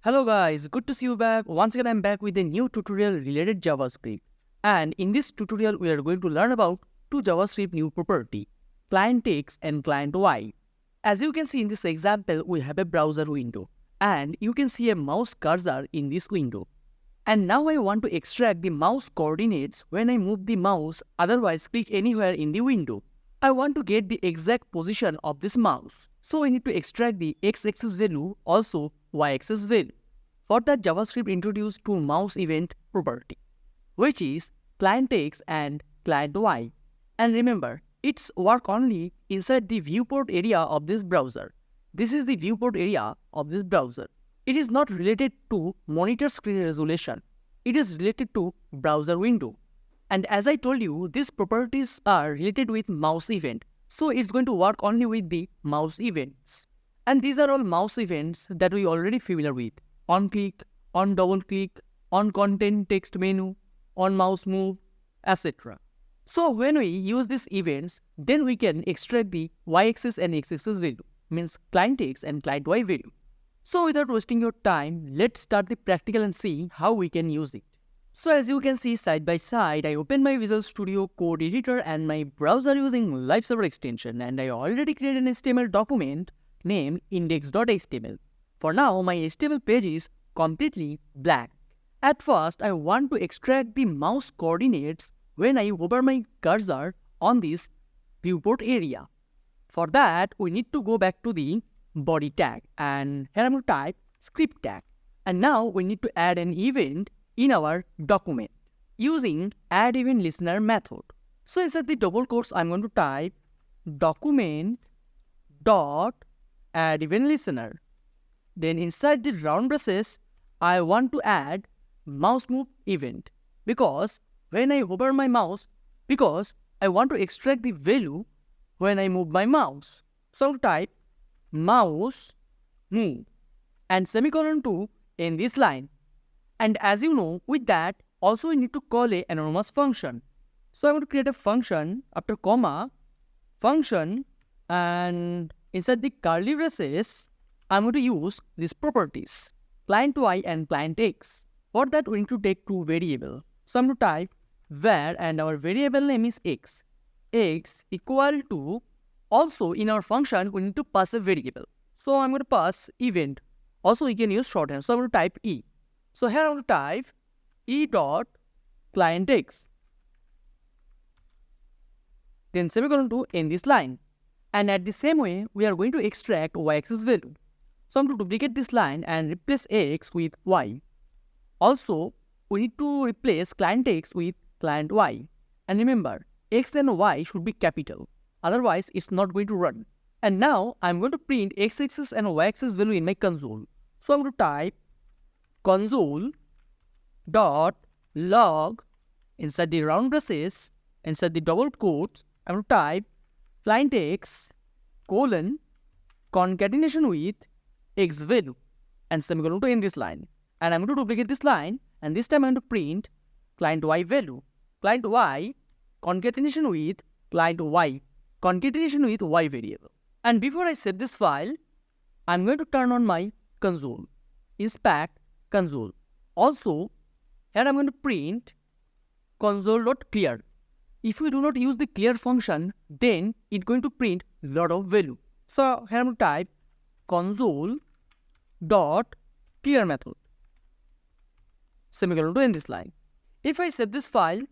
Hello guys, good to see you back. Once again I'm back with a new tutorial related JavaScript. And in this tutorial we are going to learn about two JavaScript new property, ClientX and ClientY. As you can see in this example, we have a browser window and you can see a mouse cursor in this window. And now I want to extract the mouse coordinates when I move the mouse, otherwise click anywhere in the window. I want to get the exact position of this mouse. So we need to extract the x-axis value, also y-axis value. For that, JavaScript introduced two mouse event property, which is ClientX and ClientY. And remember, it's work only inside the viewport area of this browser. This is the viewport area of this browser. It is not related to monitor screen resolution. It is related to browser window. And as I told you, these properties are related with mouse event. So it's going to work only with the mouse events. And these are all mouse events that we already familiar with. On click, on double click, on content text menu, on mouse move, etc. So when we use these events, then we can extract the y-axis and x-axis value, means ClientX and ClientY value. So without wasting your time, let's start the practical and see how we can use it. So as you can see side by side, I open my Visual Studio Code editor and my browser using Live Server extension, and I already created an HTML document named index.html. For now, my HTML page is completely blank. At first, I want to extract the mouse coordinates when I hover my cursor on this viewport area. For that, we need to go back to the body tag, and here I'm going to type script tag. And now we need to add an event in our document using add event listener method. So inside the double quotes, I'm going to type document dot add event listener. Then inside the round braces, I want to add mouse move event, because when I hover my mouse, because I want to extract the value when I move my mouse. So I'll type mouse move and semicolon 2 in this line. And as you know, with that, also we need to call an anonymous function. So I'm going to create a function after comma, function, and inside the curly braces, I'm going to use these properties, ClientY and ClientX. For that, we need to take two variables. So I'm going to type var, and our variable name is x. X equal to, also in our function, we need to pass a variable. So I'm going to pass event. Also, you can use shorthand. So I'm going to type e. So here I'm going to type e.clientX. Then semicolon 2 in this line. And at the same way, we are going to extract y-axis value. So I'm going to duplicate this line and replace x with y. Also, we need to replace ClientX with ClientY. And remember, x and y should be capital. Otherwise, it's not going to run. And now I'm going to print x-axis and y-axis value in my console. So I'm going to type console dot log inside the round braces, inside the double quotes, I'm going to type ClientX colon concatenation with x value and semicolon to in this line. And I'm going to duplicate this line, and this time I'm going to print ClientY value. ClientY concatenation with ClientY concatenation with y variable. And before I save this file, I'm going to turn on my console, inspect console. Also, here I'm going to print console.clear. If we do not use the clear function, then it's going to print a lot of value. So here I'm going to type console.clear method, semicolon to end this line. If I save this file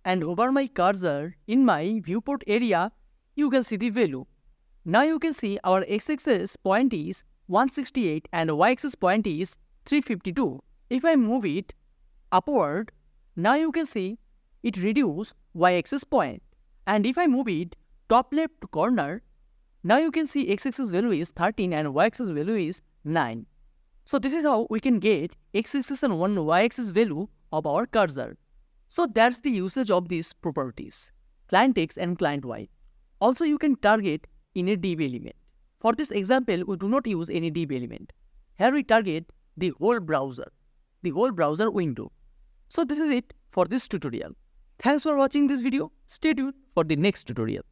and hover my cursor in my viewport area, you can see the value. Now you can see our x-axis point is 168 and y-axis point is 352. If I move it upward, now you can see it reduces y-axis point. And if I move it top left corner, now you can see x-axis value is 13 and y-axis value is 9. So this is how we can get x-axis and one y-axis value of our cursor. So that's the usage of these properties, ClientX and ClientY. Also, you can target in a div element. For this example, we do not use any div element. Here we target the whole browser window. So this is it for this tutorial. Thanks for watching this video. Stay tuned for the next tutorial.